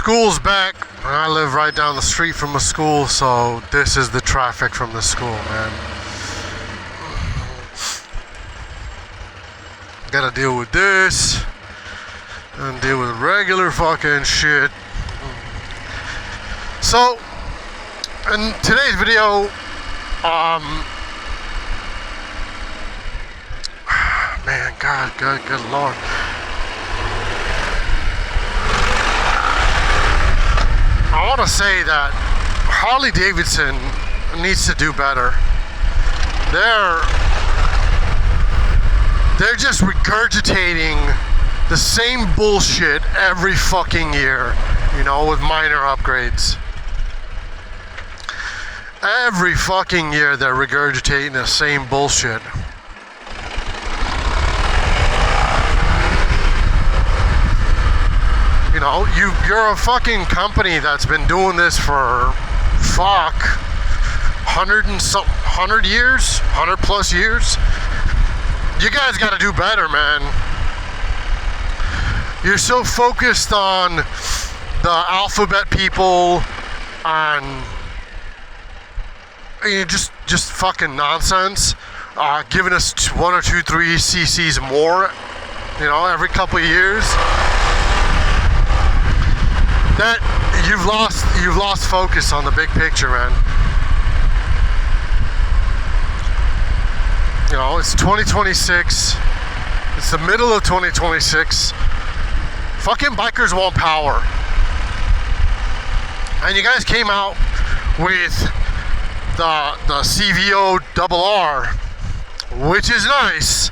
school's back. I live right down the street from a school, so this is the traffic from the school, man. Gotta deal with this and deal with regular fucking shit. So, in today's video, man, God, good Lord. I want to say that Harley-Davidson needs to do better. They're just regurgitating the same bullshit every fucking year, you know, with minor upgrades. Every fucking year they're regurgitating the same bullshit. You know, you're a fucking company that's been doing this for 100 years, 100 plus years. You guys got to do better, man. You're so focused on the alphabet people and just fucking nonsense, giving us 1 or 2, 3 cc's more, you know, every couple of years. That you've lost focus on the big picture, man. You know, it's 2026. It's the middle of 2026. Fucking bikers want power. And you guys came out with the CVO RR, which is nice,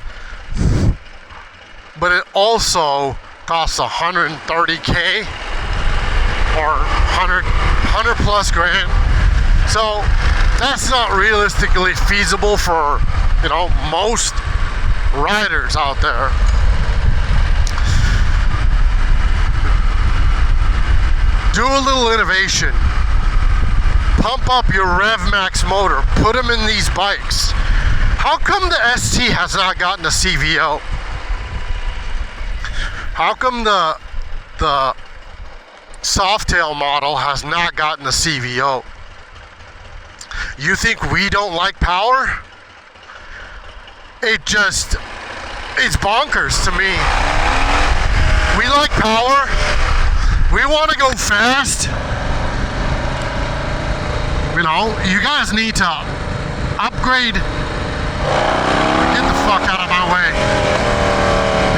but it also costs $130K or 100 plus grand. So that's not realistically feasible for, you know, most riders out there. Do a little innovation. Pump up your RevMax motor. Put them in these bikes. How come the ST has not gotten a CVO? How come the Softail model has not gotten a CVO? You think we don't like power? It's bonkers to me. We like power. We want to go fast. You know, you guys need to upgrade. Get the fuck out of my way.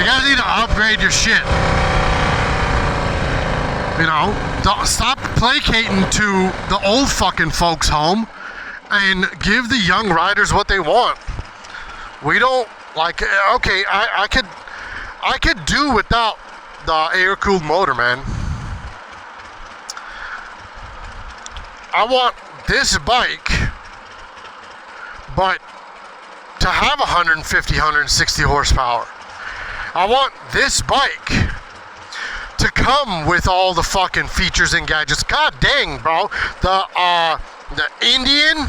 You guys need to upgrade your shit. You know, don't stop placating to the old fucking folks home and give the young riders what they want. We don't like. Okay, I could do without the air-cooled motor, man. I want this bike, but to have 150, 160 horsepower. I want this bike to come with all the fucking features and gadgets. God dang, bro. The Indian,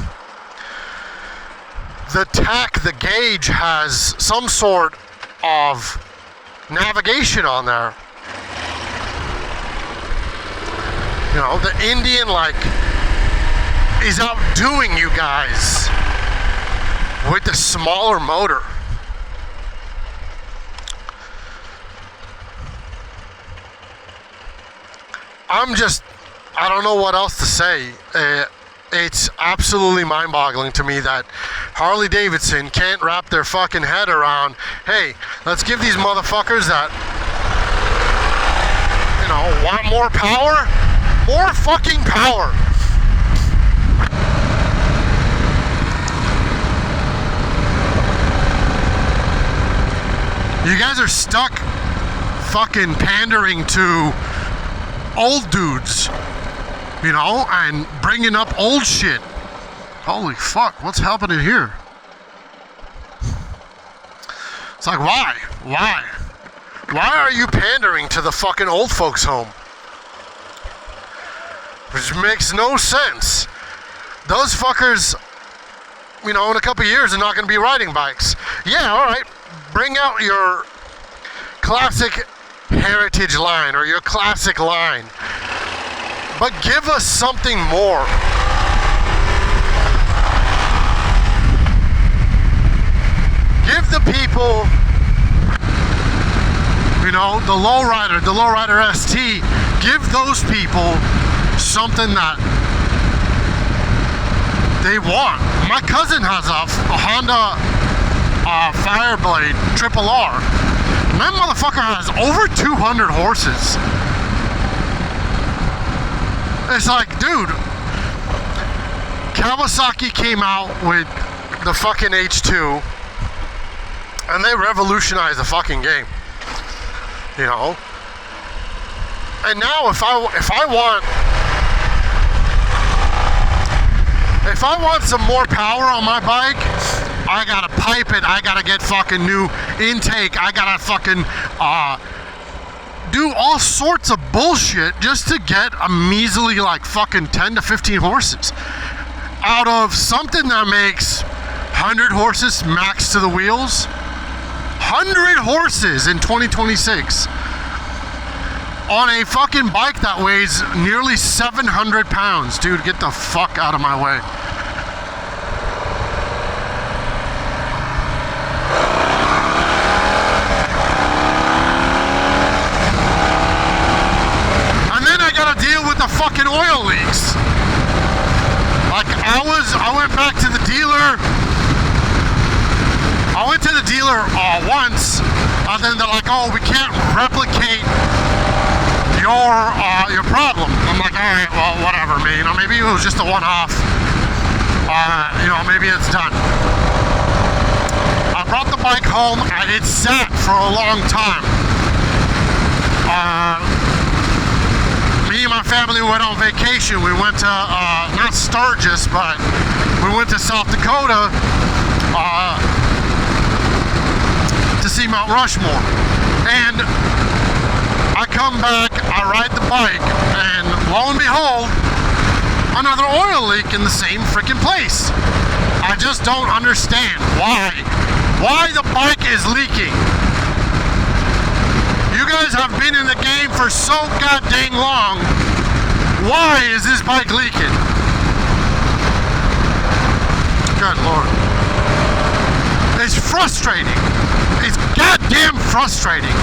the gauge has some sort of navigation on there. You know, the Indian, like, is outdoing you guys with the smaller motor. I don't know what else to say. It's absolutely mind-boggling to me that Harley-Davidson can't wrap their fucking head around, hey, let's give these motherfuckers that, you know, want more power? More fucking power. You guys are stuck fucking pandering to old dudes, you know, and bringing up old shit. Holy fuck, what's happening here? It's like, why? Why are you pandering to the fucking old folks home? Which makes no sense. Those fuckers, you know, in a couple of years are not going to be riding bikes. Yeah, all right. Bring out your classic heritage line or your classic line. but give us something more. Give the people, you know, the lowrider ST, give those people something that they want. My cousin has a Honda Fireblade Triple R. And that motherfucker has over 200 horses. It's like, dude, Kawasaki came out with the fucking H2 and they revolutionized the fucking game, you know. And now if I want some more power on my bike, I gotta pipe it, I gotta get fucking new intake, I gotta fucking do all sorts of bullshit just to get a measly like fucking 10 to 15 horses out of something that makes 100 horses max to the wheels. 100 horses in 2026 on a fucking bike that weighs nearly 700 pounds. Dude, get the fuck out of my way. Fucking oil leaks. Like I went back to the dealer. I went to the dealer once, and then they're like, "Oh, we can't replicate your problem." I'm like, "All right, well, whatever, man. You know, maybe it was just a one-off. You know, maybe it's done." I brought the bike home, and it sat for a long time. Me and my family went on vacation. We went to, not Sturgis, but we went to South Dakota to see Mount Rushmore. And I come back, I ride the bike, and lo and behold, another oil leak in the same freaking place. I just don't understand why the bike is leaking. You guys have been in the game for so goddamn long. Why is this bike leaking? Good Lord. It's frustrating. It's goddamn frustrating.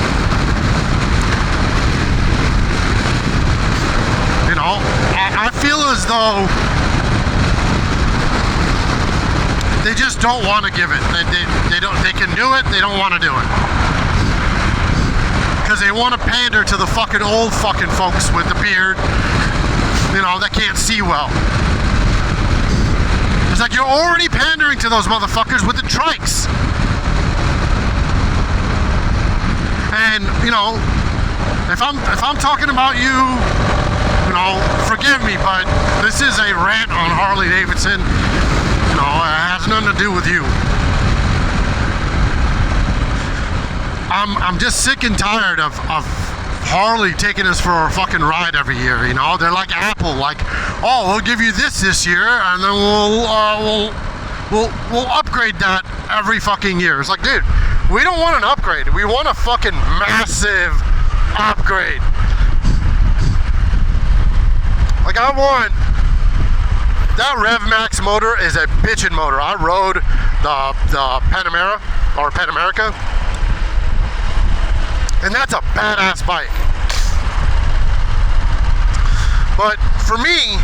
You know, I feel as though they just don't want to give it. They can do it, they don't want to do it. Because they want to pander to the fucking old fucking folks with the beard, you know, that can't see well. It's like you're already pandering to those motherfuckers with the trikes. And, you know, if I'm talking about you, you know, forgive me, but this is a rant on Harley-Davidson. You know, it has nothing to do with you. I'm just sick and tired of Harley taking us for a fucking ride every year. You know, they're like Apple, like, oh, we'll give you this year, and then we'll upgrade that every fucking year. It's like, dude, we don't want an upgrade. We want a fucking massive upgrade. Like, I want that RevMax motor is a bitchin' motor. I rode the Panamera or Pan America. And that's a badass bike. But for me,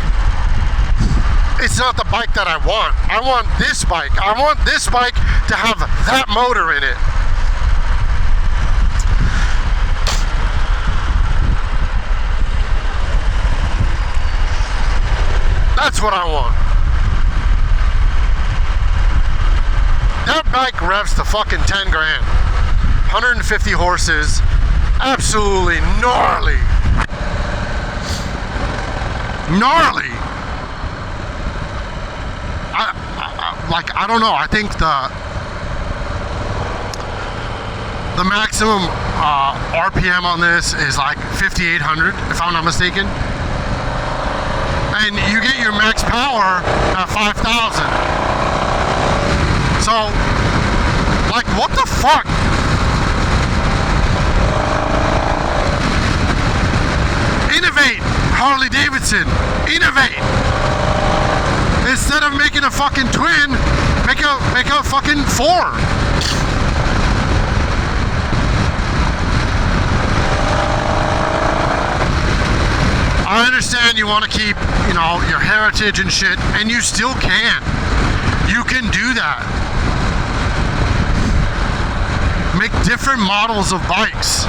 it's not the bike that I want. I want this bike. I want this bike to have that motor in it. That's what I want. That bike revs to fucking 10 grand. 150 horses, absolutely gnarly. Gnarly. I don't know. I think the maximum RPM on this is like 5,800, if I'm not mistaken. And you get your max power at 5,000. So, like, what the fuck? Innovate. Harley-Davidson, innovate. Instead of making a fucking twin, make a fucking four. I understand you want to keep, you know, your heritage and shit, and you still can. You can do that. Make different models of bikes.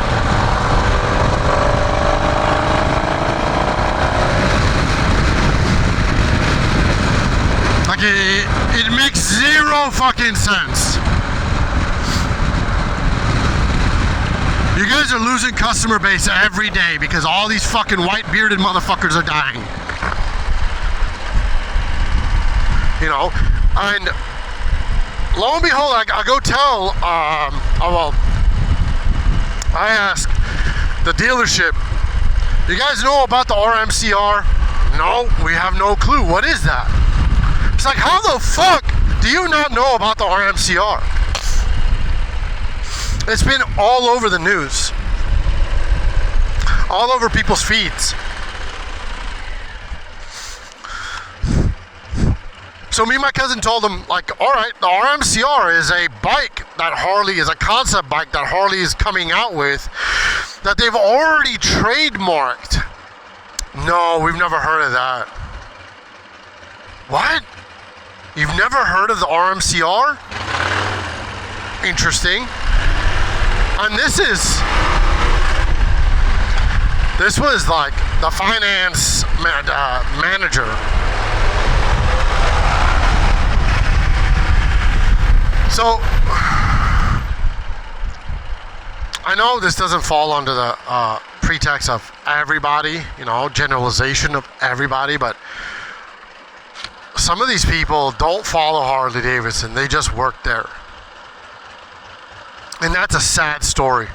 Like it makes zero fucking sense. You guys are losing customer base every day because all these fucking white bearded motherfuckers are dying. You know, and lo and behold, I go tell, I ask the dealership, you guys know about the RMCR? No, we have no clue. What is that? It's like, how the fuck do you not know about the RMCR? It's been all over the news. All over people's feeds. So me and my cousin told him, like, all right, the RMCR is a bike that Harley, is a concept bike that Harley is coming out with that they've already trademarked. No, we've never heard of that. What? You've never heard of the RMCR? Interesting. And this was like the finance manager. So I know this doesn't fall under the pretext of everybody, you know, generalization of everybody, but some of these people don't follow Harley-Davidson. They just work there. And that's a sad story,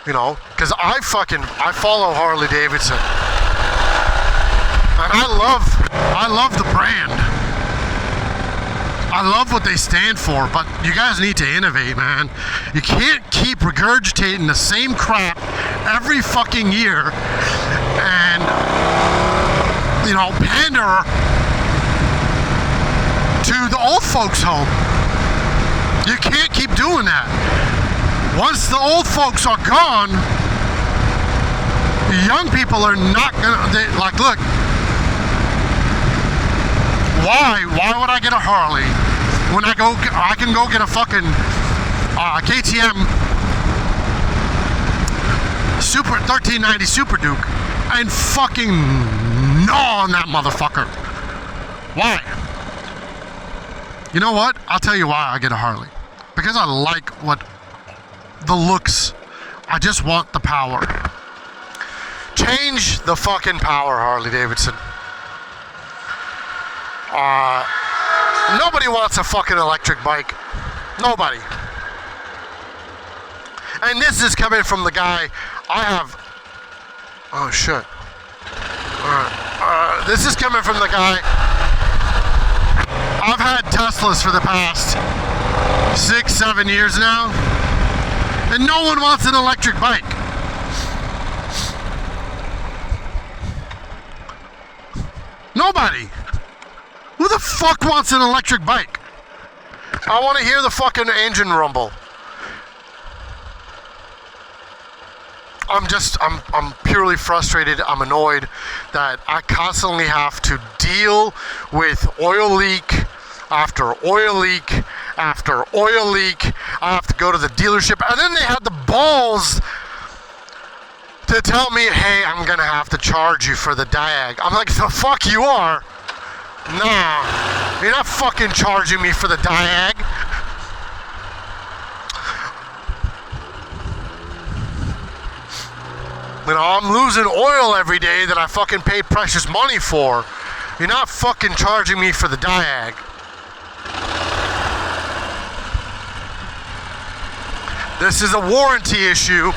you know, because I follow Harley-Davidson, and I love the brand. I love what they stand for, but you guys need to innovate, man. You can't keep regurgitating the same crap every fucking year and, you know, pander to the old folks' home. You can't keep doing that. Once the old folks are gone, the young people are not gonna, like, look, why would I get a Harley when I can go get a fucking KTM Super 1390 Super Duke and fucking gnaw on that motherfucker? Why? You know what? I'll tell you why I get a Harley. Because I like the looks. I just want the power. Change the fucking power, Harley-Davidson. Nobody wants a fucking electric bike. Nobody. And this is coming from the guy I have. Oh shit. Alright. This is coming from the guy. I've had Teslas for the past 6-7 years now, and no one wants an electric bike. Nobody. Who the fuck wants an electric bike? I want to hear the fucking engine rumble. I'm purely frustrated. I'm annoyed that I constantly have to deal with oil leak after oil leak after oil leak. I have to go to the dealership, and then they had the balls to tell me, hey, I'm gonna have to charge you for the diag. I'm like, the fuck you are? Nah, you're not fucking charging me for the diag. You know, I'm losing oil every day that I fucking paid precious money for. You're not fucking charging me for the diag. This is a warranty issue,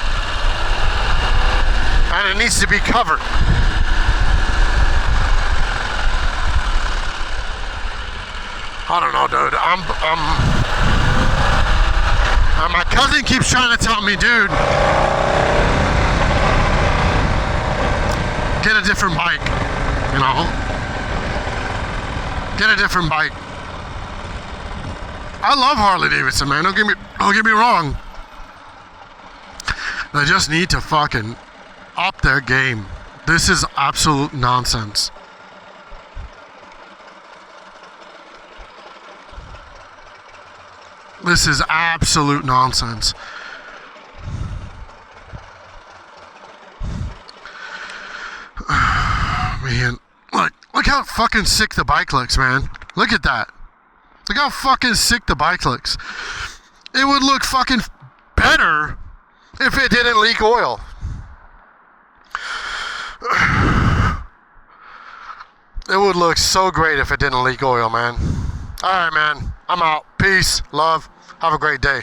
and it needs to be covered. I don't know, dude. My cousin keeps trying to tell me, dude, get a different bike, you know? Get a different bike. I love Harley-Davidson, man. Don't get me wrong. They just need to fucking up their game. This is absolute nonsense. This is absolute nonsense. Man, look how fucking sick the bike looks, man. Look at that. Look how fucking sick the bike looks. It would look fucking better if it didn't leak oil. It would look so great if it didn't leak oil, man. Alright, man. I'm out. Peace. Love. Have a great day.